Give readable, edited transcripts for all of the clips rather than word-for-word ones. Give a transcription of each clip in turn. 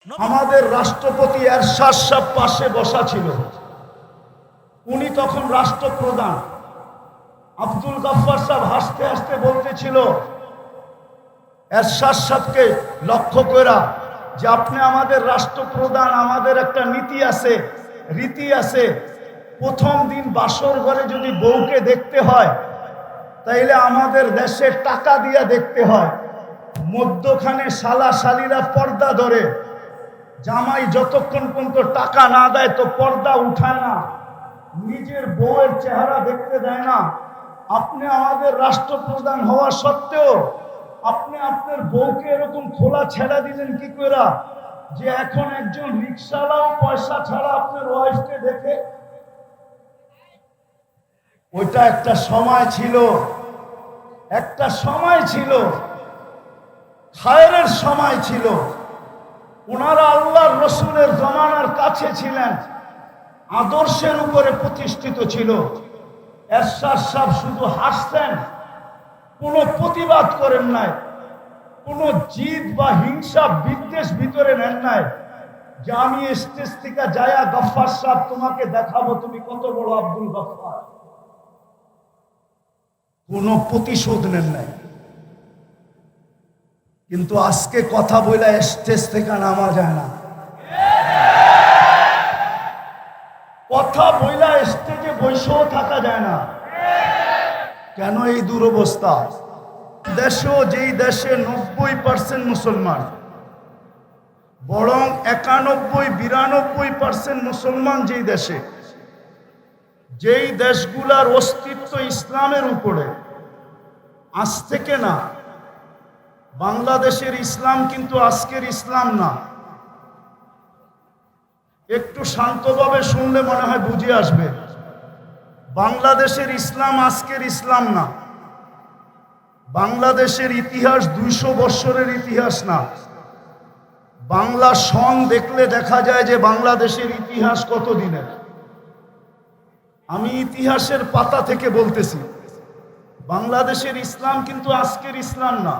আমাদের রাষ্ট্রপতি এরশাদ সাহেব পাশে বসা ছিল। উনি তখন রাষ্ট্রপ্রধান। আব্দুল গফফার সাহেব হাসতে হাসতে বলতেছিল এরশাদ সাহেবকে লক্ষ্য করা যে আপনি আমাদের রাষ্ট্রপ্রধান, আমাদের একটা নীতি আছে, রীতি আছে। প্রথম দিন বাসর ঘরে যদি বউকে দেখতে হয় তাইলে আমাদের দেশে টাকা দিয়ে দেখতে হয়। মধ্যখানে শালা শালিরা পর্দা ধরে, জামাই যতক্ষণ পর্যন্ত টাকা না দেয় তো পর্দা উঠায় না, নিজের বউয়ের চেহারা দেখতে দেয় না। আপনি আমাদের রাষ্ট্রপ্রধান হওয়া সত্ত্বেও আপনি আপনার বউকে এরকম খোলা ছেড়া দিলেন কি করে যে এখন একজন রিক্সাওয়ালাও পয়সা ছাড়া আপনার ওয়াইফকে দেখে? ওইটা একটা সময় ছিল, একটা সময় ছিল, খায়রের সময় ছিল। ওনারা আল্লাহর রসুলের জমানার কাছে ছিলেন, আদর্শের উপরে প্রতিষ্ঠিত ছিল। এরশাদ সাহেব শুধু হাসতেন, কোনো প্রতিবাদ করেন নাই, কোনো জিদ বা হিংসা বিদ্বেষ ভিতরে নেন নাই যে আমি স্টেজ থেকে যায়া গফফার সাহেব তোমাকে দেখাবো তুমি কত বড় আব্দুল গফফার। কোনো প্রতিশোধ নেন নাই। কিন্তু আজকে কথা বইলা স্টেজ থেকে নামা যায় না, কথা বইলা স্টেজে বসেও থাকা যায় না। কেন এই দুরবস্থা? দেশেও যেই দেশে 90% মুসলমান, বরং 91-92% মুসলমান যেই দেশে, যেই দেশগুলার অস্তিত্ব ইসলামের উপরে, আজ থেকে না, বাংলাদেশের ইসলাম কিন্তু আজকের ইসলাম না। একটু শান্তভাবে শুনলে মনে হয় বুঝে আসবে। বাংলাদেশের ইসলাম আজকের ইসলাম না। বাংলাদেশের ইতিহাস 200 বৎসরের ইতিহাস না। বাংলা সন দেখলে দেখা যায় যে বাংলাদেশের ইতিহাস কত দিনের। আমি ইতিহাসের পাতা থেকে বলতেছি, বাংলাদেশের ইসলাম কিন্তু আজকের ইসলাম না।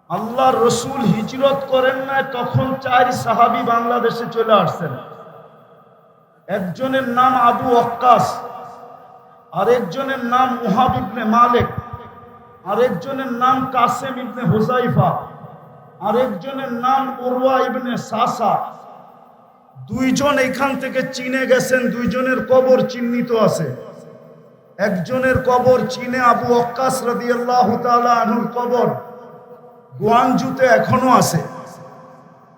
আল্লাহর রসুল হিজরত করেন নাই তখন 4 সাহাবী বাংলাদেশে চলে আসছেন। একজনের নাম আবু ওয়াক্কাস, আরেকজনের নাম মুহাব ইবনে মালিক, আরেকজনের নাম কাসেম ইবনে হুযাইফা, আরেকজনের নাম উরওয়া ইবনে সাসা। 2 জন এখান থেকে চীনে গেছেন, 2 জনের কবর চিহ্নিত আছে। একজনের কবর চীনে, আবু ওয়াক্কাস রাদিয়াল্লাহু তাআলা আনহুর কবর গুয়াংজুতে এখনো আছে।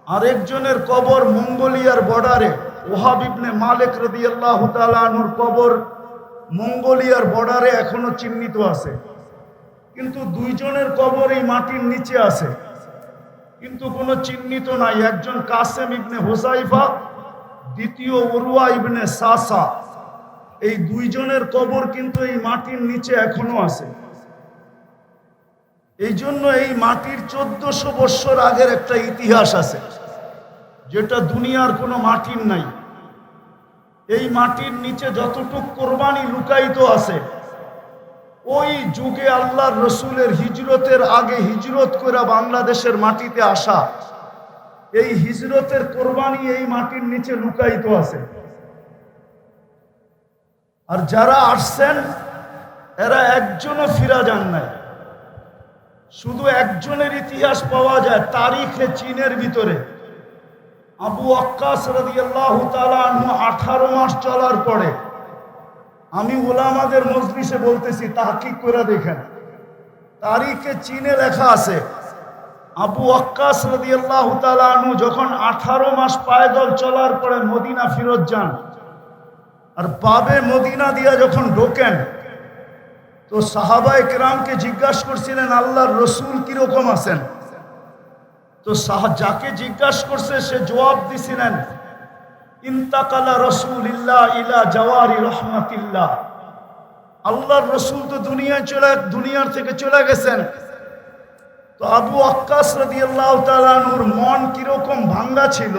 আরেকজনের কবর মঙ্গোলিয়ার বর্ডারে, ওহাব ইবনে মালিক রাদিয়াল্লাহু তাআলা আনহুর কবর মঙ্গোলিয়ার বর্ডারে এখনো চিহ্নিত আছে। কিন্তু 2 জনের কবর এই মাটির নিচে আছে, কিন্তু কোনো চিহ্নিত নাই। একজন কাসেম ইবনে হুযাইফা, দ্বিতীয় উরওয়া ইবনে সাসা। এই 2 জনের কবর কিন্তু এই মাটির নিচে এখনো আছে। এই জন্য এই মাটির 1400 বৎসর আগের একটা ইতিহাস আছে যেটা দুনিয়ার কোনো মাটির নাই। এই মাটির নিচে যতটুক কোরবানি লুকায়িত আছে, ওই যুগে আল্লাহর রসুলের হিজরতের আগে হিজরত করে বাংলাদেশের মাটিতে আসা, এই হিজরতের কোরবানি এই মাটির নিচে লুকায়িত আছে। আর যারা আসছেন এরা একজনও ফিরা যান নাই। শুধু একজনের ইতিহাস পাওয়া যায় তারিখে চীনের ভিতরে। আবু ওয়াক্কাস রাদিয়াল্লাহু তাআলা আনহু 18 মাস চলার পরে, আমি উলামাদের মজলিসে বলতেছি, তাহকিক করে দেখেন, তারিখে চীনে লেখা আছে আবু ওয়াক্কাস রাদিয়াল্লাহু তাআলা আনহু যখন 18 মাস পায়দল চলার পরে মদিনা ফিরত যান, আর বাবে মদিনা দিয়া যখন ঢোকেন তো সাহাবায়ে কেরামকে জিজ্ঞাসা করছিলেন আল্লাহর রসুল কিরকম আছেন। তো যাকে জিজ্ঞাসা করছে সে জবাব দিছিলেন, ইন্তাকালা রাসূলুল্লাহ ইলা জাওয়ারি রাহমাতিল্লাহ। আল্লাহর রসুল তো দুনিয়ার থেকে চলে গেছেন। তো আবু ওয়াক্কাস রাদিয়াল্লাহু তাআলা আনহুর মন কিরকম ভাঙ্গা ছিল,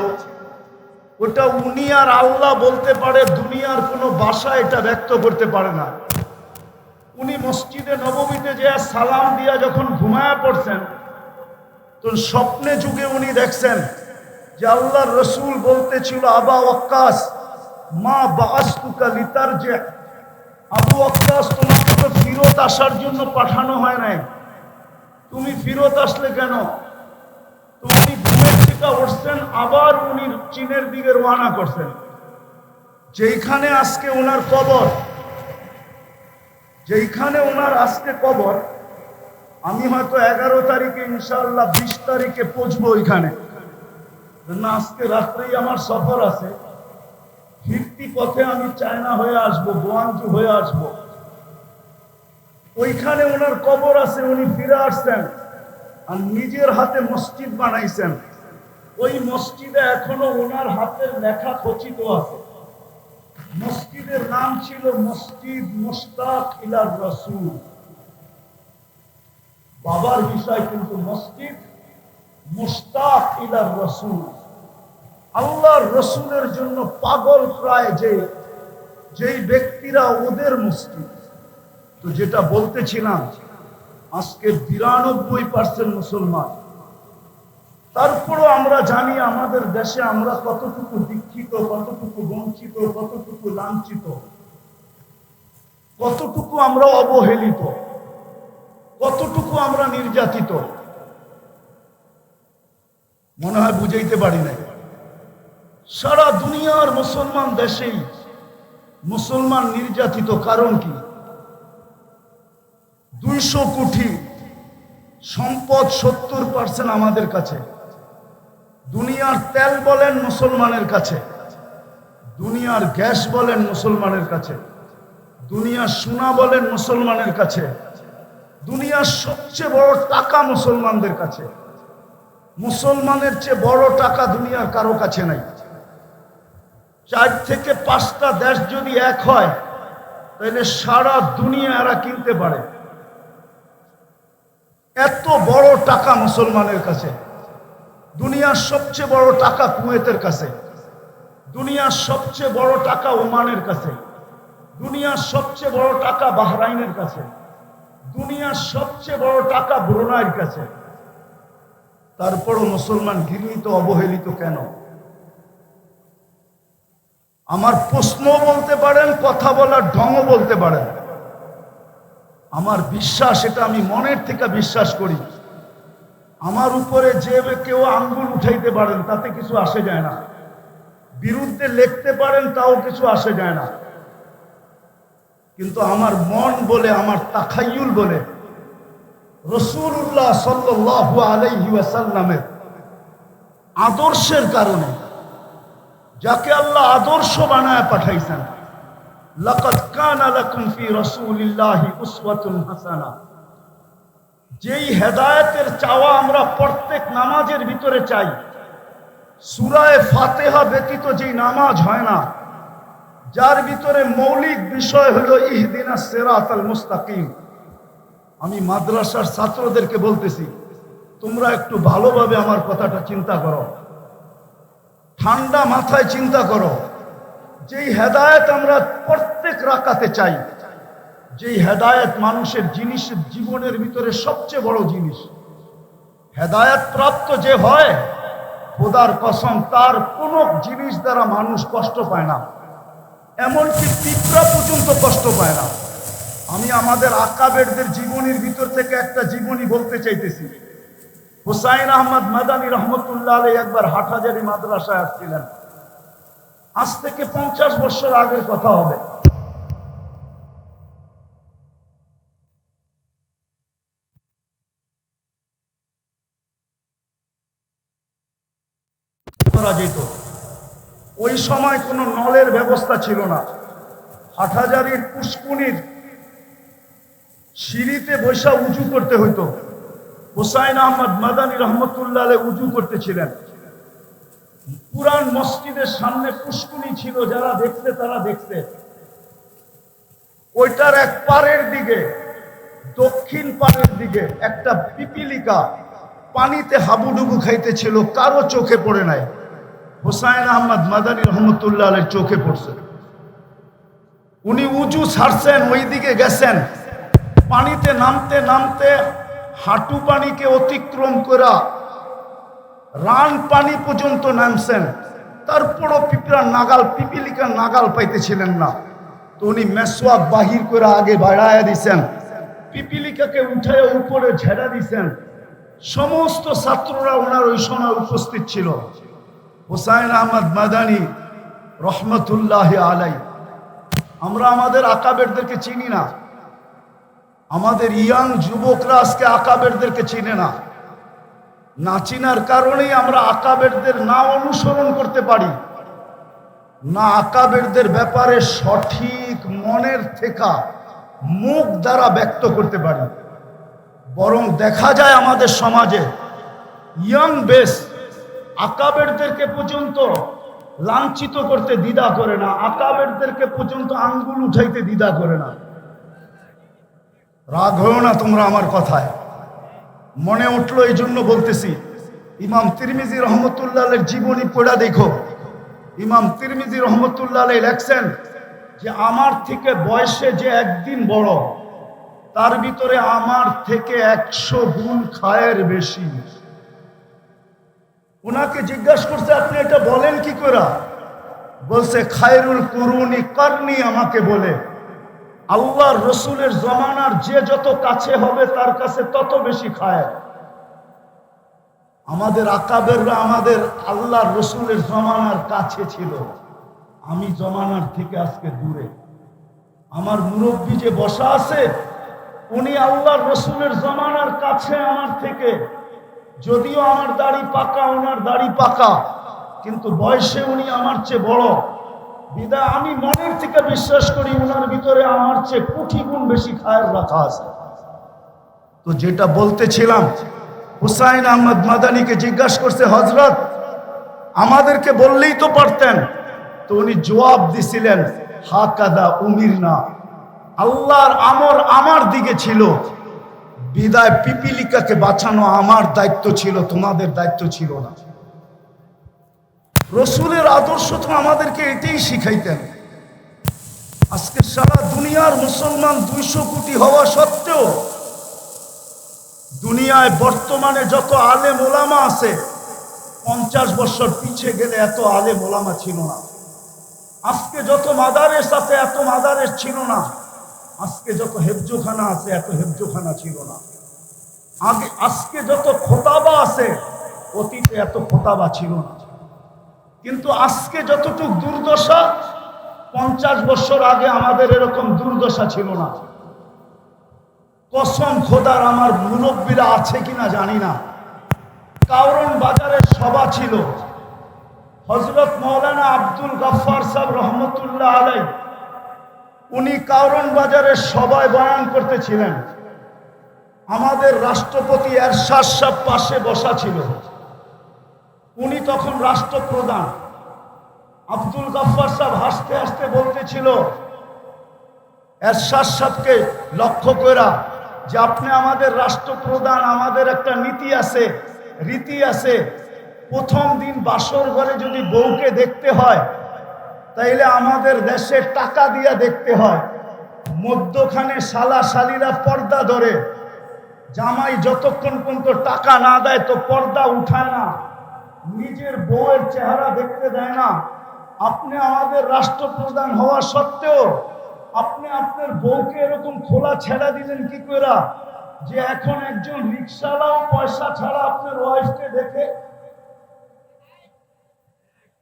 ওটা উনি আর আল্লাহ বলতে পারে, দুনিয়ার কোনো ভাষা এটা ব্যক্ত করতে পারে না। উনি মসজিদে নববীতে যে সালাম দিয়া যখন ঘুমায়া পড়ছেন, তো স্বপ্নে যুগে উনি দেখছেন যে আল্লাহর রসুল বলতেছিল, আবা ওয়াক্কাস মা বাআসতুকা লিতারজি, আবু ওয়াক্কাস তোমাকে তো ফিরত আসার জন্য পাঠানো হয় নাই, তুমি ফিরত আসলে কেন? তো উনি ঘুমের থেকে উঠছেন, আবার উনি চীনের দিকে রওনা করছেন, যেইখানে আজকে ওনার কবর, যেইখানে ওনার আজকে কবর। আমি হয়তো 11 তারিখে ইনশাআল্লাহ 20 তারিখে পৌঁছবো ওইখানে, না আজকে রাত্রেই আমার সফর আছে। ফিরতি পথে আমি চায়না হয়ে আসবো, গোয়াঞ্জু হয়ে আসবো, ওইখানে ওনার কবর আছে। উনি ফিরে আসছেন আর নিজের হাতে মসজিদ বানাইছেন। ওই মসজিদে এখনো ওনার হাতের লেখা খচিত আছে। মসজিদের নাম ছিল মসজিদ মুশতাক ইলার রাসূল। বাবার বিষয় কিন্তু মসজিদ মুশতাক ইলার রাসূল, আল্লাহর রসুলের জন্য পাগল প্রায় যেই ব্যক্তিরা, ওদের মসজিদ। তো যেটা বলতেছিলাম, আজকে 92% মুসলমান। তারপরও আমরা জানি আমাদের দেশে আমরা কতটুকু দীক্ষিত, কতটুকু বঞ্চিত, কতটুকু লাঞ্ছিত, কতটুকু আমরা অবহেলিত, কতটুকু আমরা নির্যাতিত। মনে হয় বুঝাইতে পারি না। সারা দুনিয়ার মুসলমান দেশেই মুসলমান নির্যাতিত। কারণ কি? 200 কোটি সম্পদ, 70% আমাদের কাছে। দুনিয়ার তেল বলেন মুসলমানের কাছে, দুনিয়ার গ্যাস বলেন মুসলমানের কাছে, দুনিয়ার সোনা বলেন মুসলমানের কাছে, দুনিয়ার সবচেয়ে বড় টাকা মুসলমানদের কাছে। মুসলমানের চেয়ে বড় টাকা দুনিয়ার কারো কাছে নাই। 4 থেকে 5টা দেশ যদি এক হয়, তাহলে সারা দুনিয়া এরা কিনতে পারে। এত বড় টাকা মুসলমানের কাছে। দুনিয়ার সবচেয়ে বড় টাকা কুয়েতের কাছে, দুনিয়ার সবচেয়ে বড় টাকা ওমানের কাছে, দুনিয়ার সবচেয়ে বড় টাকা বাহরাইনের কাছে, দুনিয়ার সবচেয়ে বড় টাকা ব্রুনাইয়ের কাছে। তারপরও মুসলমান ঘৃণিত, অবহেলিত কেন? আমার প্রশ্ন বলতে পারেন, কথা বলার ঢংও বলতে পারেন। আমার বিশ্বাস, এটা আমি মনের থেকে বিশ্বাস করি, আমার উপরে যে কেউ আঙ্গুল উঠাইতে পারেন তাতে কিছু আসে যায় না, বিরুদ্ধে লিখতে পারেন তাও কিছু আসে যায় না। কিন্তু আমার মন বলে, আমার তাখায়ুল বলে, রাসূলুল্লাহ সাল্লাল্লাহু আলাইহি ওয়াসাল্লামের আদর্শের কারণে, যাকে আল্লাহ আদর্শ বানায় পাঠাইছেন, লাকাদ কানা লাকুম ফি রাসূলিল্লাহি উসওয়াতুন হাসানাহ, যেই হেদায়েতের চাওয়া আমরা প্রত্যেক নামাজের ভিতরে চাই, সূরা ফাতিহা ব্যতীত যেই নামাজ হয় না, যার ভিতরে মৌলিক বিষয় হলো ইহদিনাস সিরাতাল মুস্তাকিম। আমি মাদ্রাসার ছাত্রদেরকে বলতেছি, তোমরা একটু ভালোভাবে আমার কথাটা চিন্তা করো, ঠান্ডা মাথায় চিন্তা করো। যেই হেদায়েত আমরা প্রত্যেক রাকাতে চাই, যেই হেদায়েত মানুষের জিনিসের জীবনের ভিতরে সবচেয়ে বড় জিনিস, হেদায়েত প্রাপ্ত যে হয়, খোদার কসম তার কোনো জিনিস দ্বারা মানুষ কষ্ট পায় না, এমনকি পিঁপড়া পর্যন্ত কষ্ট পায় না। আমি আমাদের আকাবেরদের জীবনীর ভিতর থেকে একটা জীবনী বলতে চাইতেছি। হুসাইন আহমদ মাদানী রহমতুল্লাহ আলাইহি একবার হাটহাজারী মাদ্রাসায় আসছিলেন। আজ থেকে 50 বছর আগের কথা হবে। করা যেত, ওই সময় কোনো নলের ব্যবস্থা ছিল না। হাটহাজারীর পুষ্কুনির সিঁড়িতে বৈশা উজু করতে হইতো। হুসাইন আহমদ মাদানী রহমতুল্লাহ আলাইহি উজু করতেছিলেন। পুরান মসজিদের সামনে পুষ্কুনি ছিল, যারা দেখছে তারা দেখছে। ওইটার এক পারের দিকে, দক্ষিণ পারের দিকে একটা পিপিলিকা পানিতে হাবুডুবু খাইতেছিল, কারো চোখে পড়ে নাই। হুসাইন আহমদ মাদানী রহমতুল্লাহ আলাইহি চোখে পড়ছে। উনি উজু ছাড়ছেন, ওই দিকে গেছেন, পানিতে নামতে নামতে হাঁটু পানিকে অতিক্রম করা রান পানি পর্যন্ত নামছেন, তারপরও পিপিলিকার নাগাল পাইতেছিলেন না। তো উনি মেসওয়াক বাহির করে আগে বাড়াইয়া দিছেন, পিপিলিকাকে উঠায় উপরে ঝেড়া দিছেন। সমস্ত ছাত্ররা ওনার ওই সময় উপস্থিত ছিল। হুসাইন আহমদ মাদানী রহমতুল্লাহ আলাই। আমরা আমাদের আকাবেরদেরকে চিনি না, আমাদের ইয়াং যুবকরা আজকে আকাবেরদেরকে চিনে না। না চিনার কারণেই আমরা আকাবেরদের না অনুসরণ করতে পারি না, আকাবেরদের ব্যাপারে সঠিক মনের থেকে মুখ দ্বারা ব্যক্ত করতে পারি। বরং দেখা যায় আমাদের সমাজে ইয়াং বেস আকাবেরদেরকে পর্যন্ত লাঞ্ছিত করতে দ্বিধা করে না, আকাবেরদেরকে পর্যন্ত আঙ্গুল উঠাইতে দ্বিধা করে না। রাগ হও না তোমরা আমার কথায়, মনে উঠলো এই জন্য বলতেছি। ইমাম তিরমিজি রহমতুল্লাহ জীবনী পড়া দেখো। ইমাম তিরমিজি রহমতুল্লাহ লেখছেন যে আমার থেকে বয়সে যে একদিন বড়, তার ভিতরে আমার থেকে 100 গুণ খায়ের বেশি। ওনাকে জিজ্ঞাসা করছে আপনি এটা বলেন কি করে? বলছে খায়রুল কুরুনি করনি, আমাকে বলে আল্লাহর রসুলের জমানার যে যত কাছে হবে তার কাছে তত বেশি খায়। আমাদের আকাবেররা আমাদের আল্লাহর রসুলের জমানার কাছে ছিল, আমি জমানার থেকে আজকে দূরে। আমার মুরব্বী যে বসা আছে উনি আল্লাহর রসুলের জমানার কাছে আমার থেকে, যদিও আমার দাড়ি পাকা ওনার দাড়ি পাকা, কিন্তু বয়সে উনি আমার চেয়ে বড়। বিদায় আমি মনের থেকে বিশ্বাস করি ওনার ভিতরে আমার চেয়ে কোটি গুণ বেশি খায়ের রাখা আছে। তো যেটা বলতেছিলাম, হুসাইন আহমদ মাদানীকে জিজ্ঞাসা করছে হযরত আমাদেরকে বললেই তো পারতেন। তো উনি জবাব দিছিলেন হাকাদা উমিরনা, আল্লাহর আমর আমার দিকে ছিল, বিদায় পিপিলিকাকে বাঁচানো আমার দায়িত্ব ছিল, তোমাদের দায়িত্ব ছিল না। রসুলের আদর্শ তো আমাদেরকে এটাই শিখাইতেন। আজকে সারা দুনিয়ার মুসলমান 200 কোটি হওয়া সত্ত্বেও দুনিয়ায় বর্তমানে যত আলেম ওলামা আছে 50 বছর পিছিয়ে গেলে এত আলেম ওলামা ছিল না। আজকে যত মাদারেস আছে এত মাদারেস ছিল না। আজকে যত হেফজোখানা আছে এত হেফজোখানা ছিল না। আজকে যত খোতাবা আছে অতীতে এত খোতাবা ছিল না। কিন্তু আজকে যতটুক দুর্দশা 50 বছর আগে আমাদের এরকম দুর্দশা ছিল না। কসম খোদার, আমার মুরব্বীরা আছে কিনা জানি না, কারণ বাজারের সভা ছিল, হযরত মাওলানা আব্দুল গফফার সাহেব রহমতুল্লাহ আলাইহি উনি কারণ বাজারের সভায় বয়ান করতেছিলেন। আমাদের রাষ্ট্রপতি এরশাদ সাহেব পাশে বসা ছিল, উনি তখন রাষ্ট্রপ্রধান। আব্দুল গফফার সাহেব হাসতে হাসতে বলতেছিল এরশাদ সাহেবকে লক্ষ্য করা যে আপনি আমাদের রাষ্ট্রপ্রধান, আমাদের একটা নীতি আছে, রীতি আছে, প্রথম দিন বাসর ঘরে যদি বউকে দেখতে হয় তাইলে আমাদের দেশে টাকা দিয়া দেখতে হয়, মধ্যখানে শালা শালিরা পর্দা ধরে, জামাই যতক্ষণ পর্যন্ত টাকা না দেয় তো পর্দা উঠায় না, নিজের বউয়ের চেহারা দেখতে দেয় না। আপনি আমাদের রাষ্ট্রপ্রধান হওয়া সত্ত্বেও আপনি আপনার বউকে এরকম খোলা ছেড়া দিলেন কি করে যে এখন একজন রিকশাওয়ালাও পয়সা ছাড়া আপনার ওয়াইফকে দেখে?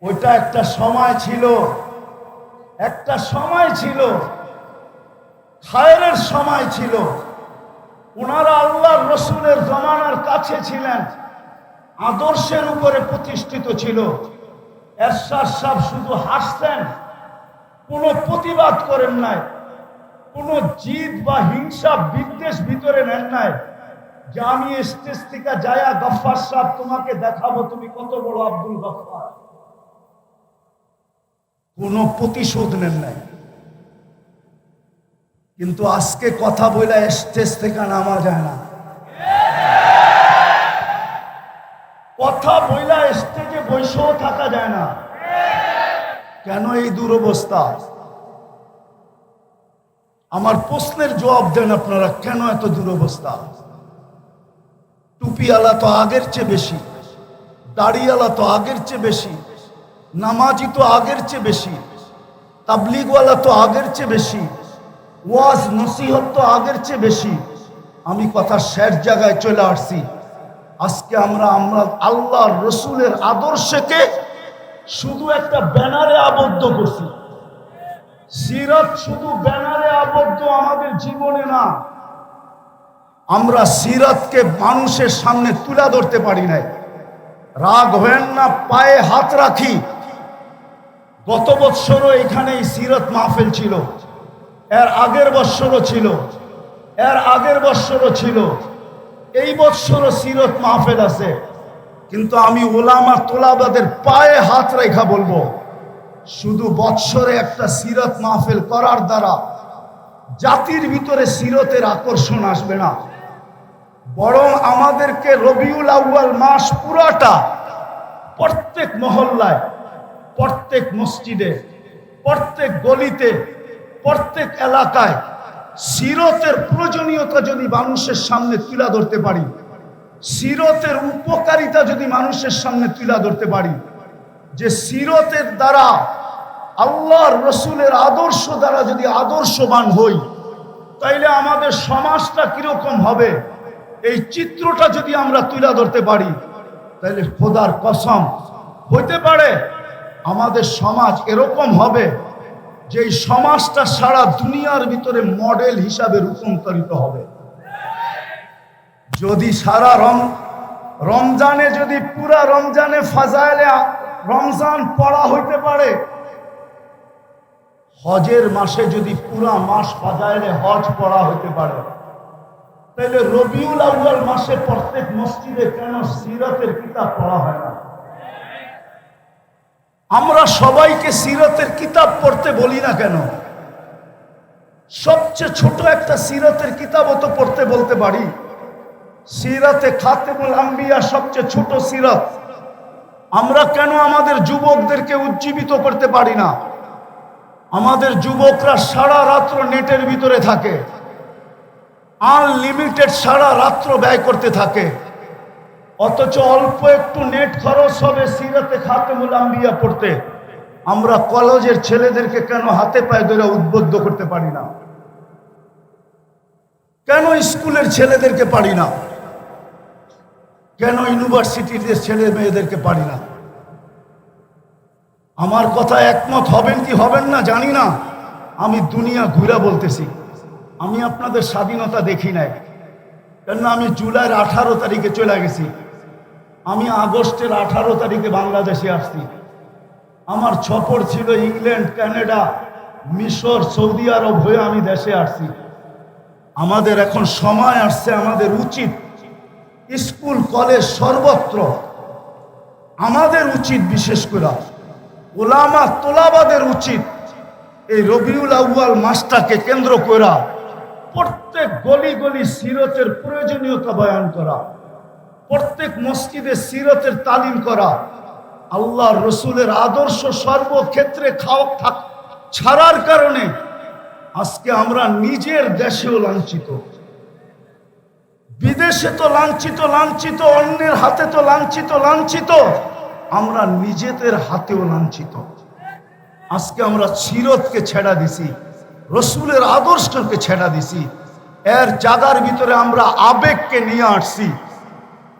ওইটা একটা সময় ছিল, একটা সময় ছিল, খায়রের সময় ছিল। ওনারা আল্লাহর রসুলের জমানার কাছে ছিলেন, আদর্শের উপরে প্রতিষ্ঠিত ছিল। এরশাদ সাহেব শুধু হাসতেন, কোনো প্রতিবাদ করেন নাই, কোনো জিদ বা হিংসা বিদ্বেষ ভিতরে নেন নাই যে আমি স্টেজ থেকে যায়া গফফার সাহেব তোমাকে দেখাবো তুমি কত বড় আব্দুল গফফার। কোনো প্রতিশোধ নেন নাই। কিন্তু আজকে কথা বলে স্টেজ থেকে নামা যায় না, কথা বইলা স্টেজে বসেও থাকা যায় না। কেন এই দুরবস্থা? আমার প্রশ্নের জবাব দেন আপনারা, কেন এত দুরবস্থা? টুপিওয়ালা তো আগের চেয়ে বেশি, দাড়িওয়ালা তো আগের চেয়ে বেশি, নামাজি তো আগের চেয়ে বেশি, তাবলিগওয়ালা তো আগের চেয়ে বেশি, ওয়াজ নসিহত তো আগের চেয়ে বেশি। আমি কথা শেষ জায়গায় চলে আসছি। আজকে আমরা আল্লাহর রসুলের আদর্শকে শুধু একটা ব্যানারে আবদ্ধ করছি। সিরাত শুধু ব্যানারে আবদ্ধ আমাদের জীবনে না। আমরা সিরাতকে মানুষের সামনে তুলে ধরতে পারি নাই। রাগ হবেন না, পায়ে হাত রাখি। গত বৎসরও এখানে সিরাত মাহফিল ছিল, এর আগের বৎসরও ছিল, এর আগের বৎসরও ছিল, এই বৎসরও সিরাত মাহফিল আছে। কিন্তু আমি ওলামা তোলাবাদের পায়ে হাত রেখা বলবো, শুধু বৎসরে একটা সিরাত মাহফিল করার দ্বারা জাতির ভিতরে সিরতের আকর্ষণ আসবে না, বরং আমাদেরকে রবিউল আউয়াল মাস পুরাটা প্রত্যেক মহল্লায়, প্রত্যেক মসজিদে, প্রত্যেক গলিতে, প্রত্যেক এলাকায় সিরতের প্রয়োজনীয়তা যদি মানুষের সামনে তুলে ধরতে পারি, সিরতের উপকারিতা যদি মানুষের সামনে তুলে ধরতে পারি, যে সিরতের দ্বারা আল্লাহর রসুলের আদর্শ দ্বারা যদি আদর্শবান হই, তাইলে আমাদের সমাজটা কিরকম হবে, এই চিত্রটা যদি আমরা তুলে ধরতে পারি, তাইলে খোদার কসম হইতে পারে আমাদের সমাজ এরকম হবে যে এই সমাজটা সারা দুনিয়ার ভিতরে মডেল হিসাবে রূপান্তরিত হবে। যদি সারা রমজানে যদি পুরা রমজানে ফাজাইলে রমজান পড়া হইতে পারে, হজের মাসে যদি পুরা মাস ফাজাইলে হজ পড়া হইতে পারে, তাহলে রবিউল আউয়াল মাসে প্রত্যেক মসজিদে কেন সিরাতের কিতাব পড়া হয় না? আমরা সবাইকে সিরাতের কিতাব পড়তে বলি না কেন? সবচেয়ে ছোট একটা সিরাতের কিতাবও তো পড়তে বলতে পারি। সিরাতে খাতেমুল আম্বিয়া সবচেয়ে ছোট সিরাত, আমরা কেন আমাদের যুবকদেরকে উজ্জীবিত করতে পারি না? আমাদের যুবকরা সারা রাত্র নেটের ভিতরে থাকে, আনলিমিটেড সারা রাত্র ব্যয় করতে থাকে, অথচ অল্প একটু নেট খরচ হবে সিরাতে খাতেমুল আম্বিয়া পড়তে। আমরা কলেজের ছেলেদেরকে কেন হাতে পায়ে ধরে উদ্বুদ্ধ করতে পারি না? কেন স্কুলের ছেলেদেরকে পারি না? কেন ইউনিভার্সিটির ছেলে মেয়েদেরকে পারি না? আমার কথা একমত হবেন কি হবেন না জানি না। আমি দুনিয়া ঘুরে বলতেছি, আমি আপনাদের স্বাধীনতা দেখি নাই, কেন আমি জুলাইয়ের 18 তারিখে চলে গেছি, আমি আগস্টের 18 তারিখে বাংলাদেশে আসছি। আমার সফর ছিল ইংল্যান্ড, কানাডা, মিশর, সৌদি আরব হয়ে আমি দেশে আসছি। আমাদের এখন সময় আসছে, আমাদের উচিত স্কুল কলেজ সর্বত্র আমাদের উচিত, বিশেষ করে ওলামা তোলাবাদের উচিত এই রবিউল আউয়াল মাসটাকে কেন্দ্র করা প্রত্যেক গলি গলি সিরতের প্রয়োজনীয়তা বয়ান করা, প্রত্যেক মসজিদে সিরতের তালিম করা, আল্লাহর রসুলের আদর্শ সর্বক্ষেত্রে ছাড়ার কারণে আজকে আমরা নিজের দেশেও লাঞ্ছিত, বিদেশে তো লাঞ্ছিত, অন্যের হাতে তো লাঞ্ছিত, আমরা নিজেদের হাতেও লাঞ্ছিত। আজকে আমরা সিরতকে ছেড়া দিছি, রসুলের আদর্শকে ছেড়া দিছি, এর জায়গার ভিতরে আমরা আবেগকে নিয়ে আসছি,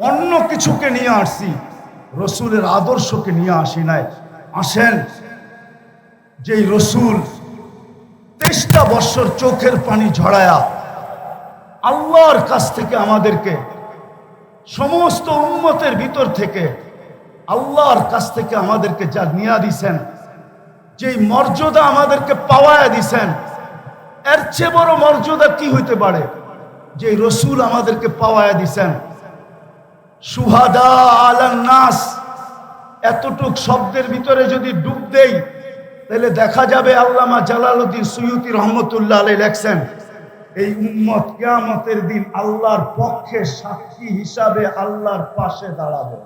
অন্য কিছুকে নিয়ে আসছি, রসুলের আদর্শকে নিয়ে আসি নাই। আসেন, যেই রসুল 23টা বছর চোখের পানি ঝরায়া আল্লাহর কাছ থেকে আমাদেরকে, সমস্ত উম্মতের ভিতর থেকে আল্লাহর কাছ থেকে আমাদেরকে যা নিয়ে দিছেন, যেই মর্যাদা আমাদেরকে পাওয়ায় দিছেন, এর চেয়ে বড় মর্যাদা কি হইতে পারে? যে রসুল আমাদেরকে পাওয়ায় দিছেন। সুহাদা আলান নাস, এতটুক শব্দের ভিতরে যদি ডুব দেই, তাহলে দেখা যাবে আল্লামা জালালউদ্দিন সুয়ুতি রহমতুল্লাহ আলাইহি লেখছেন, এই উম্মত কিয়ামতের দিন আল্লাহর পক্ষে সাক্ষী হিসাবে আল্লাহর পাশে দাঁড়াবে।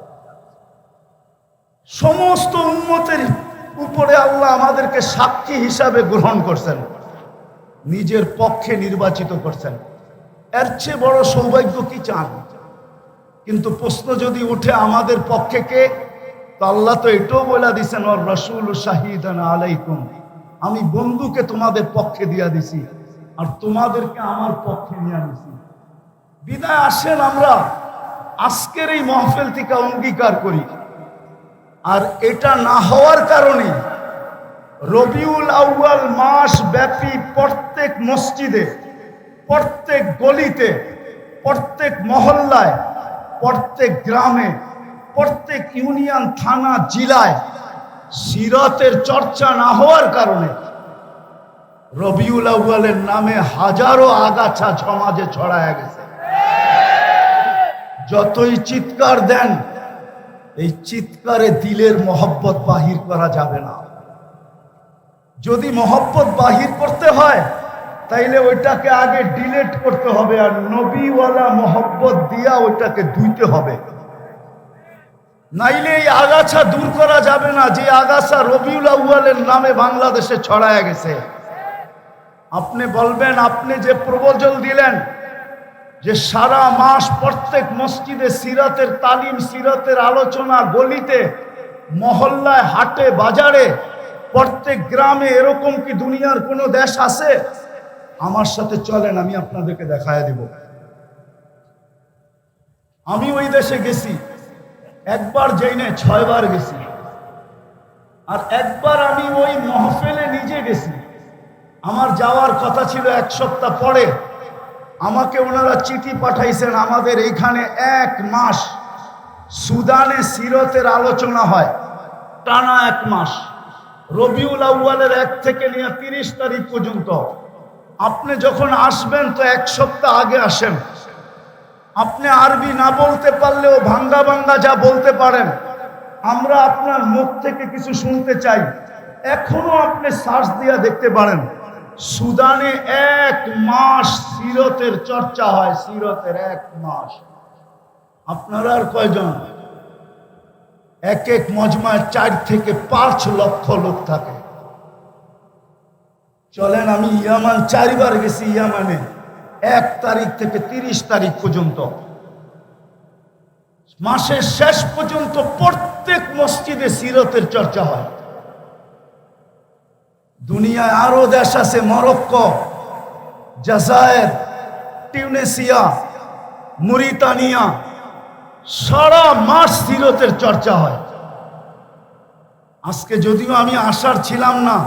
সমস্ত উম্মতের উপরে আল্লাহ আমাদেরকে সাক্ষী হিসাবে গ্রহণ করছেন, নিজের পক্ষে নির্বাচিত করছেন। এর চেয়ে বড় সৌভাগ্য কি চান? কিন্তু প্রশ্ন যদি উঠে আমাদের পক্ষে কে, তো আল্লাহ তো এটাও বলে দিছেন ওর রাসূল শাহিদান আলাইকুম, আমি বন্ধুকে তোমাদের পক্ষে দিয়া দিছি আর তোমাদেরকে আমার পক্ষে নিয়ে আনিছি। বিদায় আসেন আমরা আজকের এই মাহফিল থেকে অঙ্গীকার করি, আর এটা না হওয়ার কারণে রবিউল আউয়াল মাস ব্যাপী প্রত্যেক মসজিদে, প্রত্যেক গলিতে, প্রত্যেক মহল্লায়, প্রত্যেক গ্রামে, প্রত্যেক ইউনিয়ন, থানা, জেলায় সিরাতের চর্চা না হওয়ার কারণে রবিউল আউয়ালের নামে হাজারো আগাছা সমাজে ছড়ায় গেছে। যতই চিৎকার দেন, এই চিৎকারে দিলের মহব্বত বাহির করা যাবে না। যদি মহব্বত বাহির করতে হয় তাইলে ওইটাকে আগে ডিলেট করতে হবে, আর নবীওয়ালা মহব্বত দিয়া ওইটাকে ধুইতে হবে, নাইলে এই আগাছা দূর করা যাবে না, যে আগাছা রবিউল আউয়ালের নামে বাংলাদেশে ছড়ায় গেছে। আপনি বলবেন, আপনি যে প্রবচন দিলেন যে সারা মাস প্রত্যেক মসজিদে সিরাতের তালিম, সিরাতের আলোচনা, গলিতে, মহল্লায়, হাটে, বাজারে, প্রত্যেক গ্রামে, এরকম কি দুনিয়ার কোনো দেশ আছে? আমার সাথে চলেন, আমি আপনাদেরকে দেখায় দিব। আমি ওই দেশে গেছি, একবার যাই না, 6 বার গেছি। আর একবার আমি ওই মহফিলে নিজে গেছি। আমার যাওয়ার কথা ছিল 1 সপ্তাহ পরে, আমাকে ওনারা চিঠি পাঠাইছেন, আমাদের এইখানে 1 মাস সুদানে সিরতের আলোচনা হয়, টানা 1 মাস, রবিউল আউয়ালের 1 থেকে নিয়ে 30 তারিখ পর্যন্ত। আপনি যখন আসবেন তো 1 সপ্তাহ আগে আসেন। আপনি আরবি না বলতে পারলেও ভাঙ্গা ভাঙ্গা যা বলতে পারেন, আমরা আপনার মুখ থেকে কিছু শুনতে চাই। এখনো আপনি সার্চ দিয়ে দেখতে পারেন, সুদানে 1 মাস সিরতের চর্চা হয়, সিরতের 1 মাস। আপনারা আর কয়জন? এক এক মজমায় 4 থেকে 5 লক্ষ লোক থাকে। চলেন, আমি ইয়ামান 4 বার গেছি। ইয়ামানে 1 তারিখ থেকে 30 তারিখ পর্যন্ত, মাসের শেষ পর্যন্ত প্রত্যেক মসজিদে সিরতের চর্চা হয়। দুনিয়ায় আরো দেশ আছে, মরক্কো, জাজায়ের, টিউনিসিয়া, মরিতানিয়া, সারা মাস সিরতের চর্চা হয়। আজকে যদিও আমি আসার ছিলাম না,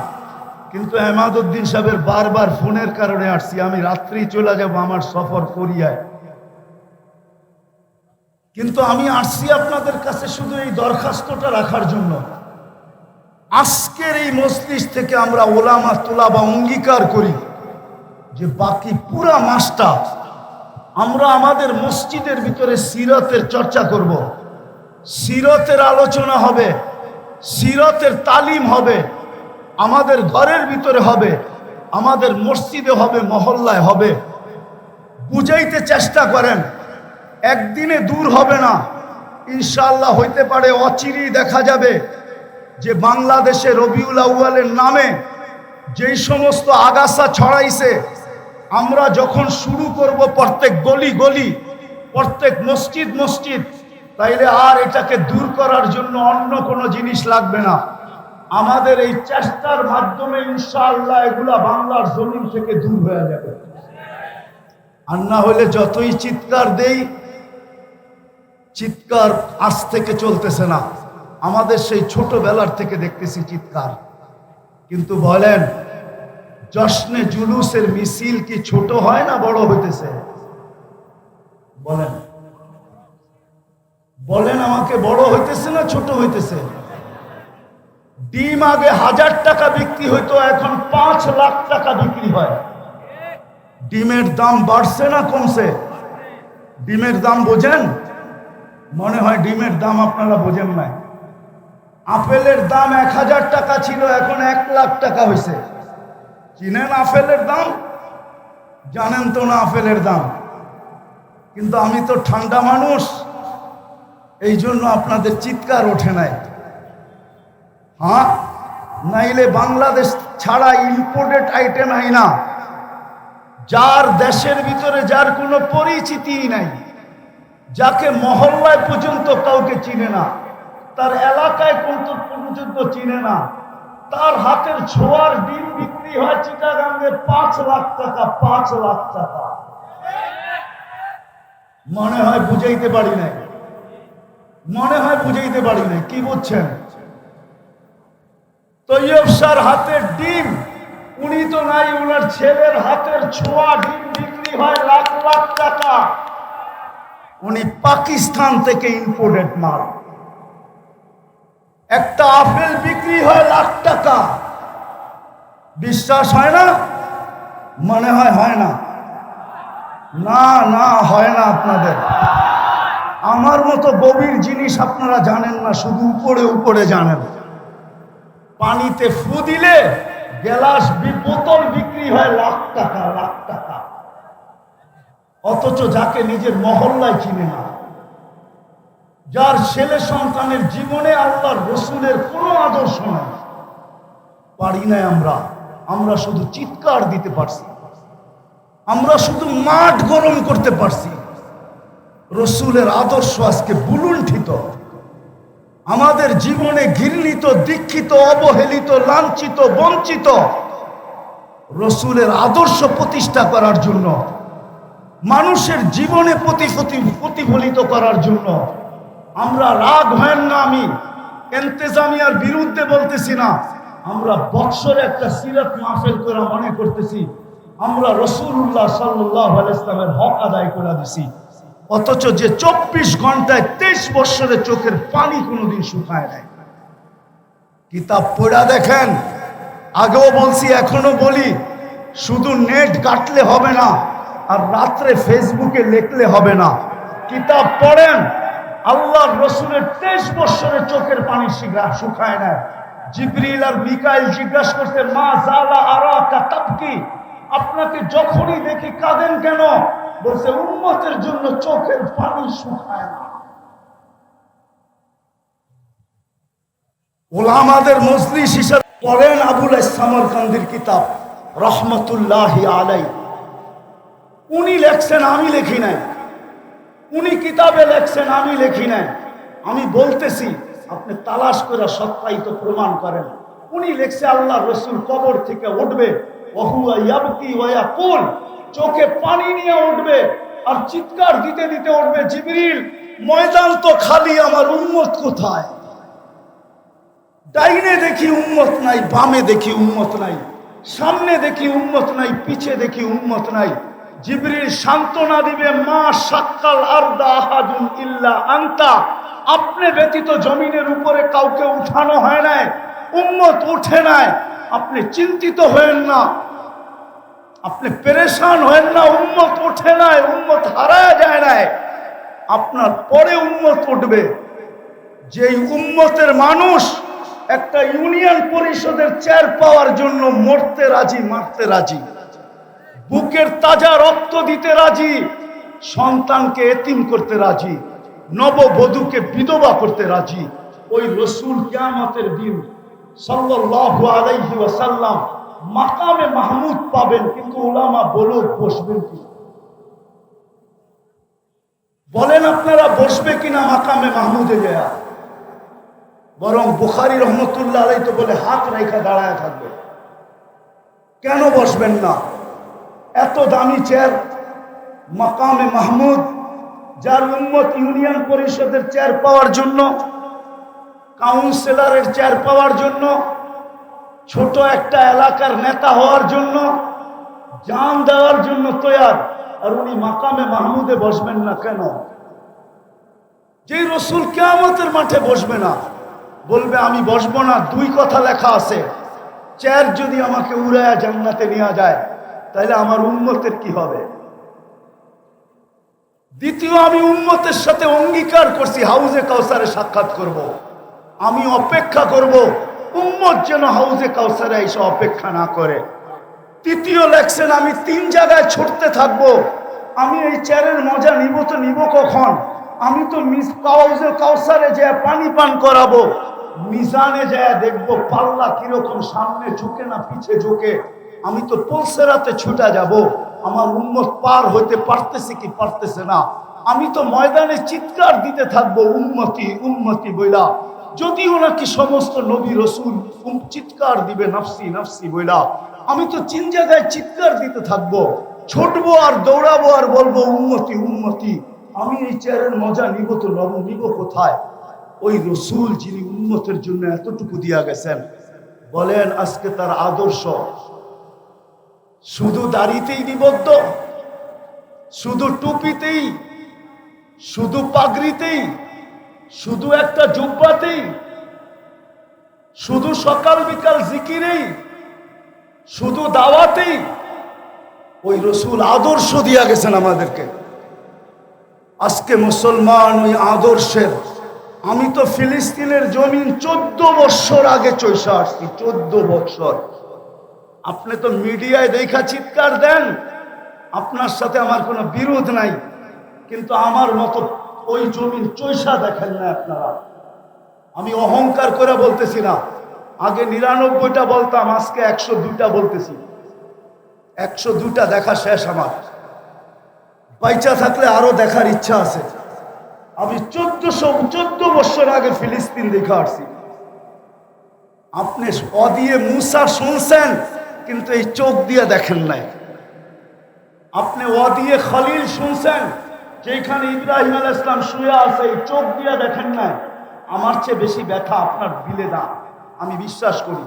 কিন্তু এমাদউদ্দিন সাহেবের বারবার ফোনের কারণে আসছি। আমি রাত্রি চলে যাব, আমার সফর কোরিয়ায়। কিন্তু আমি আসছি আপনাদের কাছে শুধু এই দরখাস্তটা রাখার জন্য। আজকের এই মজলিস থেকে আমরা ওলামা তুলাবা অঙ্গীকার করি যে বাকি পুরা মাসটা আমরা আমাদের মসজিদের ভিতরে সিরতের চর্চা করব, সিরতের আলোচনা হবে, সিরতের তালিম হবে, আমাদের ঘরের ভিতরে হবে, আমাদের মসজিদে হবে, মহল্লায় হবে। বুঝাইতে চেষ্টা করেন, একদিনে দূর হবে না, ইনশাআল্লাহ হইতে পারে অচিরেই দেখা যাবে যে বাংলাদেশে রবিউল আউয়ালের নামে যেই সমস্ত আগাছা ছড়াইছে, আমরা যখন শুরু করব প্রত্যেক গলি গলি, প্রত্যেক মসজিদ মসজিদ, তাইলে আর এটাকে দূর করার জন্য অন্য কোনো জিনিস লাগবে না। আমাদের এই চেষ্টার মাধ্যমে ইনশাআল্লাহ এগুলা বাংলার জমিন থেকে দূর হয়ে যাবে। আর না হলে যতই চিৎকার দেই, চিৎকার আজ থেকে চলতেছে না, আমাদের সেই ছোটবেলার থেকে দেখতেছি চিৎকার। কিন্তু বলেন, জশ্নে জুলুসের মিছিল কি ছোট হয় না বড় হইতেছে? বলেন বলেন আমাকে, বড় হইতেছে না ছোট হইতেছে? ডিম আগে 1000 টাকা বিক্রি হইতো, এখন 5 লাখ টাকা বিক্রি হয়। ডিমের দাম বাড়ছে না কমছে? ডিমের দাম বোঝেন? মনে হয় ডিমের দাম আপনারা বোঝেন না। আপেলের দাম 1000 টাকা ছিল, এখন 1 লাখ টাকা হয়েছে। চিনেন আপেলের দাম? জানেন তো না আপেলের দাম? কিন্তু আমি তো ঠান্ডা মানুষ, এই জন্য আপনাদের চিৎকার ওঠে নাই। হ্যাঁ, নাইলে বাংলাদেশ ছাড়া ইম্পোর্টেড আইটেম হয় না, যার দেশের ভিতরে যার কোনো পরিচিতি নাই, যাকে মহল্লায় পর্যন্ত কাউকে চিনে না, তার এলাকায় পর্যন্ত চিনে না, তার হাতের ছোঁয়ার ডিম বিক্রি হয় চিটাগাঙ্গে 5 লাখ টাকা, 5 লাখ টাকা। মনে হয় বুঝাইতে পারি নাই, মনে হয় বুঝাইতে পারি নাই। কি বুঝছেন? তৈয়ব শাহর হাতের ডিম, উনি তো নাই, উনার ছেলের হাতের ছোঁয়া ডিম বিক্রি হয় লাখ লাখ টাকা। উনি পাকিস্তান থেকে ইম্পোর্টেড মাল। একটা আপেল বিক্রি হয় লাখ টাকা। বিশ্বাস হয় না? মনে হয় হয় না? না না, হয় না আপনাদের। আমার মতো গভীর জিনিস আপনারা জানেন না, শুধু উপরে উপরে জানেন। পানিতে ফু দিলে গ্লাস বোতল বিক্রি হয় লাখ টাকা, লাখ টাকা। অথচ যাকে নিজের মহল্লায় চিনে না, যার ছেলে সন্তানের জীবনে আল্লাহর রসুলের কোনো আদর্শ নাই, পারি নাই আমরা। আমরা শুধু চিৎকার দিতে পারছি, আমরা শুধু মাঠ গরম করতে পারছি। রসুলের আদর্শ আজকে বুলুণ্ঠিত। আমাদের জীবনে ঘৃণিত, দীক্ষিত, অবহেলিত, লাঞ্ছিত, বঞ্চিত। রসুলের আদর্শ প্রতিষ্ঠা করার জন্য, মানুষের জীবনে প্রতিফলিত করার জন্য আমরা, রাগ হয় না, আমি ইন্তেজামিয়ার বিরুদ্ধে বলতেছি না, আমরা বৎসরে একটা সিরাত মাহফিল করে মনে করতেছি আমরা রাসূলুল্লাহ সাল্লাল্লাহু আলাইহি ওয়াসাল্লামের হক আদায় করে দিছি। অথচ যে 24 ঘন্টায় 23 বছরে চোখের পানি কোনোদিন শুকায় নাই। কিতাব পড়া দেখেন। আগেও বলছি, এখনো বলি, শুধু নেট কাটলে হবে না, আর রাত্রে ফেসবুকে লিখলে হবে না। কিতাব পড়েন। আল্লাহর রসুলের 23 বছরে চোখের পানি শুকায় না। জিবরিল আর মিকাইল জিজ্ঞাসা করতে, মা জালা আরাকা তাবকি, আপনাকে যখনই দেখি কাঁদেন কেন? বলছে, উম্মতের জন্য চোখের পানি শুকায় না। ওলামাদের মজলিস হিসাবে পড়েন আবুল সামরকান্দির কিতাব রহমতুল্লাহি আলাই। উনি লেখছেন, আমি লিখি নাই। উনি কিতাবে লেখছেন, আমি লিখি নাই। আমি বলতেছি, আপনি তালাশ করে সত্যায়িত প্রমাণ করেন। উনি লেখছে, আল্লাহ রসুল কবর থেকে উঠবে, ওহুয়া ইয়াবকি ওয়া ইয়াকুল, চোখে পানি নিয়ে উঠবে আর চিৎকার দিতে দিতে উঠবে, জিবরিল, ময়দান তো খালি, আমার উম্মত কোথায়? ডাইনে দেখি উম্মত নাই, বামে দেখি উম্মত নাই, সামনে দেখি উম্মত নাই, পিছে দেখি উম্মত নাই। জিবরিল সান্ত্বনা দিবে, মা শাক্কাল আরদা আহাদুন ইল্লা আনতা, আপনি ব্যতীত জমিনের উপরে কাউকে উঠানো হয় নাই, উম্মত উঠে নাই। আপনি চিন্তিত হয়েন না, আপনি পেরেশান হয়েন না, উম্মত ওঠে নাই, উম্মত হারায় যায় নাই, আপনার পরে উম্মত উঠবে। যেই উম্মতের মানুষ একটা ইউনিয়ন পরিষদের চেয়ার পাওয়ার জন্য মরতে রাজি, মারতে রাজি, বুকের তাজা রক্ত দিতে রাজি, সন্তানকে এতিম করতে রাজি, নববধূকে বিধবা করতে রাজি, ওই রসুল কিয়ামতের দিন সাল্লাল্লাহু আলাইহি ওয়াসাল্লাম মাকামে মাহমুদ পাবেন। কিন্তু উলামা বলুক, বসবেন কি? বলেন আপনারা, বসবে কিনা মাকামে মাহমুদে যায়? বরং বুখারী রহমতুল্লাহ আলাইহি তো বলে হাত রেখা দাঁড়ায় থাকবে। কেন বসবেন না? এত দামি চেয়ার, মাকামে মাহমুদ, যার উম্মত ইউনিয়ন পরিষদের চেয়ার পাওয়ার জন্য, কাউন্সিলরের চেয়ার পাওয়ার জন্য, ছোট একটা এলাকার নেতা হওয়ার জন্য, জান দেওয়ার জন্য তৈয়ার। আর উনি মাকামে মাহমুদে বসবেন না কেন? যে রসুল কিয়ামতের মাঠে বসবে না, বলবে আমি বসবো না, দুই কথা লেখা আছে, চেয়ার যদি আমাকে উড়ায়া জান্নাতে নিয়ে যায়, তাহলে আমার উম্মতের কি হবে? দ্বিতীয়, আমি উম্মতের সাথে অঙ্গীকার করছি হাউজে কাউসারে সাক্ষাৎ করব। আমি অপেক্ষা করব উম্মত যেন হাউজে কাউসারে এসে অপেক্ষা না করে। তৃতীয় লেখছেন, আমি 3 জায়গায় ছুটতে থাকবো। আমি এই চেয়ারের মজা নিব তো নিব কখন? আমি তো হাউজে কাউসারে যায় পানি পান করাবো, মিজানে যায় দেখবো পাল্লা কিরকম, সামনে ঝুঁকে না পিছে ঝুঁকে। আমি তো পলসেরাতে ছুটা যাব, আমার উম্মত পার হইতে পারতেছে কি পারতেছে না। আমি তো ময়দানে চিৎকার দিতে থাকবো উম্মতি উম্মতি বইলা, যদিও নাকি সমস্ত নবী রসুল চিৎকার দিবে নাফসি নাফসি বইলা, আমি তো চিন জায়গায় চিৎকার দিতে থাকবো, ছুটবো আর দৌড়াবো আর বলবো উম্মতি উম্মতি। আমি এই চেয়ারের মজা নিব তো নিব কোথায়? ওই রসুল যিনি উম্মতের জন্য এতটুকু দিয়া গেছেন, বলেন আজকে তার আদর্শ শুধু দাড়িতেই নিবদ্ধ, শুধু টুপিতেই, শুধু পাগড়িতেই, শুধু একটা জুব্বাতেই, শুধু সকাল বিকাল জিকিরেই, শুধু দাওয়াতেই? ওই রসুল আদর্শ দিয়া গেছেন আমাদেরকে। আজকে মুসলমান ওই আদর্শের, আমি তো ফিলিস্তিনের জমিন 14 বছর আগে চইসা আসছি, 14 বছর। আপনি তো মিডিয়ায় দেখা চিৎকার দেন, আপনার সাথে আমার কোনো বিরোধ নাই, কিন্তু আমার মতো ওই জমিন চইসা দেখেন না আপনারা। আমি অহংকার করে বলতেছি না, আগে 99টা বলতাম, আজকে 102টা বলতেছি। 102টা দেখা শেষ আমার, বাইচা থাকলে আরো দেখার ইচ্ছা আছে। আমি 14 বছর আগে ফিলিস্তিন দেখা আসছি। আপনি দিয়ে মুসা শুনছেন, কিন্তু এই চোখ দিয়ে দেখেন নাই। আপনি দিয়ে খলিল শুনছেন, যেখানে ইব্রাহিম আলাইহিস সালাম শুয়ে আছে, এই চোখ দিয়ে দেখেন নাই। আমার চেয়ে বেশি ব্যথা আপনার দিলে না, আমি বিশ্বাস করি,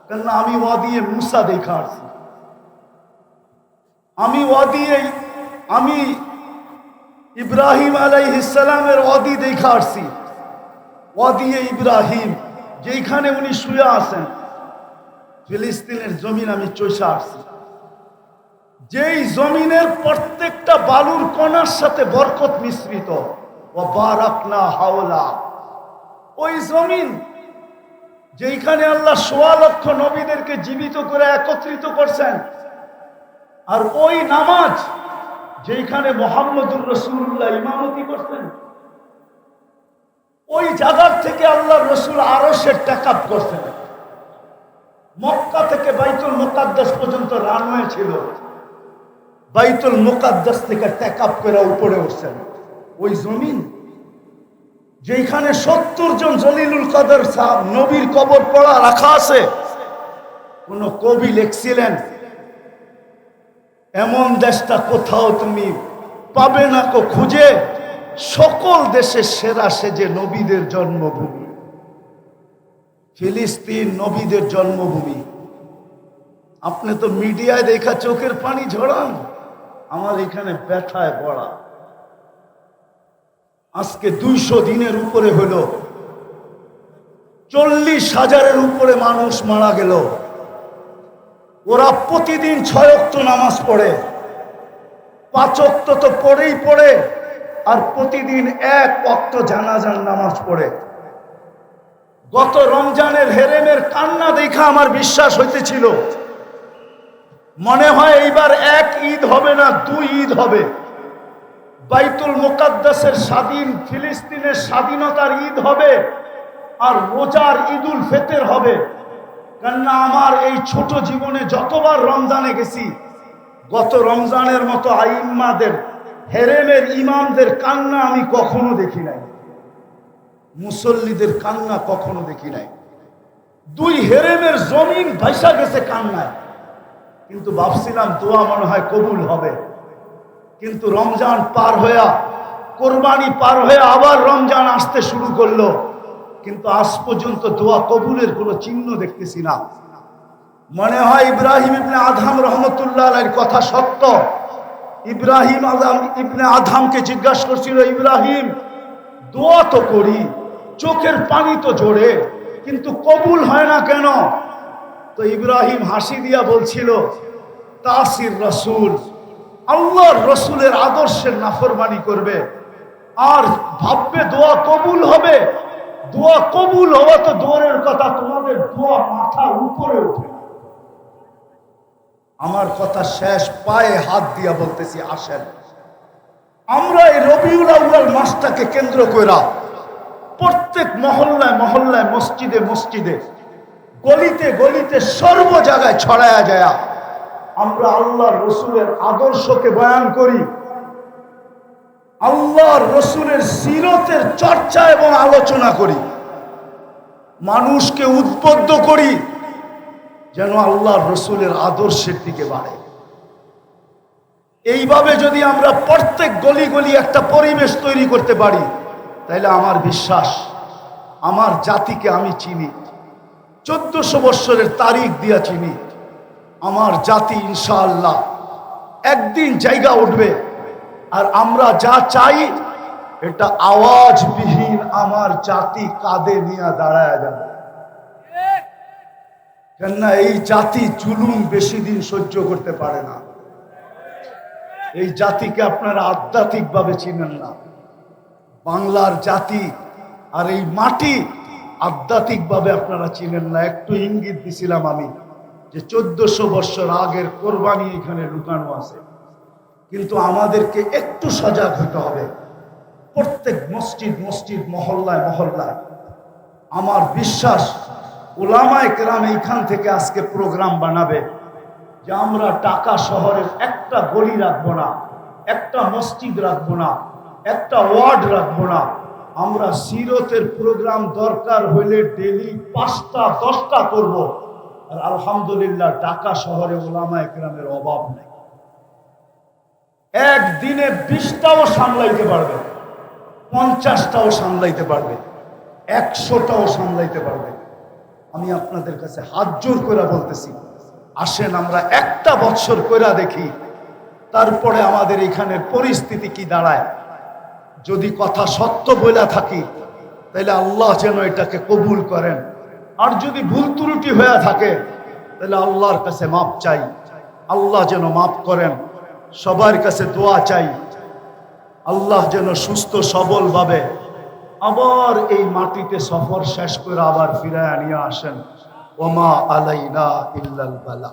কেননা আমি দিয়ে মুসা দেখা আসছি। আমি ইব্রাহিম আলাইহিস সালামের ওয়াদি দেখা আসছি। ওয়াদিয়ে ইব্রাহিম, যেখানে উনি শুয়ে আছেন, ফিলিস্তিনের জমিন আমি চইসা আসছি। যেই জমিনের প্রত্যেকটা বালুর কণার সাথে বরকত মিশ্রিত, ও বারাকনা হাওলা, ওই জমিন যেখানে আল্লাহ ১৬ লক্ষ নবীদেরকে জীবিত করে একত্রিত করছেন, আর ওই নামাজ যেখানে মুহাম্মদুর রাসূলুল্লাহ ইমামতি করতেন, ওই জায়গার থেকে আল্লাহ রসুল আরশের টেকআপ করছেন। মক্কা থেকে বাইতুল মুকাদ্দাস পর্যন্ত রানওয়ে ছিল, বাইতুল মুকাদ্দাস থেকে টেকআপ করে উপরে উঠছেন। ওই জমিন যেখানে 70 জন জলিলুল কদর সাহেব নবীর কবর পড়া রাখা আছে। কোন কবি লিখছিলেন, এমন দেশটা কোথাও তুমি পাবে না কো খুঁজে, সকল দেশের সেরা সেজে নবীদের জন্মভূমি। ফিলিস্তিন নবীদের জন্মভূমি। আপনি তো মিডিয়ায় দেখা চোখের পানি ঝরান, আমার এখানে ব্যথায় পড়া। আজকে 200 দিনের উপরে হলো, 40,000-এর উপরে মানুষ মারা গেল। ওরা প্রতিদিন 6 ওয়াক্ত নামাজ পড়ে, 5 ওয়াক্ত তো পড়েই পড়ে, আর প্রতিদিন 1 ওয়াক্ত জানাজার নামাজ পড়ে। গত রমজানের হেরেমের কান্না দেখা আমার বিশ্বাস হইতেছিল, মনে হয় এইবার 1 ঈদ হবে না, 2 ঈদ হবে। বাইতুল মুকাদ্দাসের স্বাধীন, ফিলিস্তিনের স্বাধীনতার ঈদ হবে, আর রোজার ঈদুল ফিতর হবে। কেননা আমার এই ছোট জীবনে যতবার রমজানে গেছি, গত রমজানের মতো আইম্মাদের, হেরেমের ইমামদের কান্না আমি কখনো দেখি নাই, মুসল্লিদের কান্না কখনো দেখি নাই। 2 হেরেমের জমিন ভাইসা গেছে কান্নায়, কিন্তু ভাবছিলাম দোয়া মনে হয় কবুল হবে। কিন্তু রমজান পার হইয়া, কোরবানি পার হয়ে আবার রমজান আসতে শুরু করলো, কিন্তু আজ পর্যন্ত দোয়া কবুলের কোনো চিহ্ন দেখতেছি না। মনে হয় ইব্রাহিম ইবনে আদহাম রহমতুল্লাহ আলাইহির কথা সত্য। ইব্রাহিম ইবনে আদহামকে জিজ্ঞাসা করছিল, ইব্রাহিম দোয়া তো করি, চোখের পানি তো ঝরে, কিন্তু কবুল হয় না কেন? তো ইব্রাহিম হাসি দিয়া বলছিল, তাসির রাসূল, আল্লাহর রসুলের আদর্শের নাফরমানি করবে আর ভাববে দোয়া কবুল হবে। দোয়া কবুল হওয়া তো দূরের কথা, তোমাদের দোয়া মাথার উপরে ওঠে। আমার কথা শেষ, পায়ে হাত দিয়া বলতেছি, আসেন আমরা এই রবিউল আউয়াল মাসটাকে কেন্দ্র করে প্রত্যেক মহল্লায় মহল্লায়, মসজিদে মসজিদে, গলিতে গলিতে, সর্ব জায়গায় ছড়ায়া যায় আমরা আল্লাহর রসুলের আদর্শকে বয়ান করি। আল্লাহর রসুলের সিরতের চর্চা এবং আলোচনা করি, মানুষকে উদ্বুদ্ধ করি যেন আল্লাহর রসুলের আদর্শের দিকে বাড়ে। এইভাবে যদি আমরা প্রত্যেক গলি গলি একটা পরিবেশ তৈরি করতে পারি, তাহলে আমার বিশ্বাস আমার জাতিকে আমি চিনি, 1400 বৎসরের তারিখ দিয়া চিনি। আমার জাতি ইনশাআল্লাহ একদিন জায়গা উঠবে, আর আমরা যা চাই এটা আওয়াজবিহীন আমার জাতি কাঁধে নিয়ে দাঁড়ায় যাবে। কেননা এই জাতি জুলুম বেশি দিন সহ্য করতে পারে না। এই জাতিকে আপনারা আধ্যাত্মিকভাবে চিনেন না। বাংলার জাতি আর এই মাটি আধ্যাত্মিকভাবে আপনারা চিনেন না। একটু ইঙ্গিত দিছিলাম আমি যে 1400 বৎসর আগের কোরবানি এখানে লুকানো আছে, কিন্তু আমাদেরকে একটু সজাগ হতে হবে। প্রত্যেক মসজিদ মসজিদ, মহল্লায় মহল্লায় আমার বিশ্বাস উলামায়ে কেরাম এইখান থেকে আজকে প্রোগ্রাম বানাবে যে আমরা ঢাকা শহরের একটা গলি রাখবো না, একটা মসজিদ রাখবো না, একটা ওয়ার্ড রাখবো না। আমরা সিরতের প্রোগ্রাম দরকার হইলে ডেলি 5টা 10টা করব। আর আলহামদুলিল্লাহ ঢাকা শহরে উলামায়ে কেরামের অভাব নেই। একদিনে 20টাও সামলাইতে পারবে, 50টাও সামলাইতে পারবে, 100টাও সামলাইতে পারবে। আমি আপনাদের কাছে হাত জোর করে বলতেছি, আসেন আমরা একটা বছর কইরা দেখি, তারপরে আমাদের এখানের পরিস্থিতি কি দাঁড়ায়। যদি কথা সত্য বইলা থাকি তাহলে আল্লাহ যেন এটাকে কবুল করেন, আর যদি ভুল ত্রুটি হয়ে থাকে তাহলে আল্লাহর কাছে মাপ চাই, আল্লাহ যেন মাপ করেন। সবার কাছে দোয়া চাই, আল্লাহ যেন সুস্থ সবল ভাবে আবার এই মাটিতে সফর শেষ করে আবার ফিরায় নিয়ে আসেন। ওমা আলাইনা ইল্লাল বালা।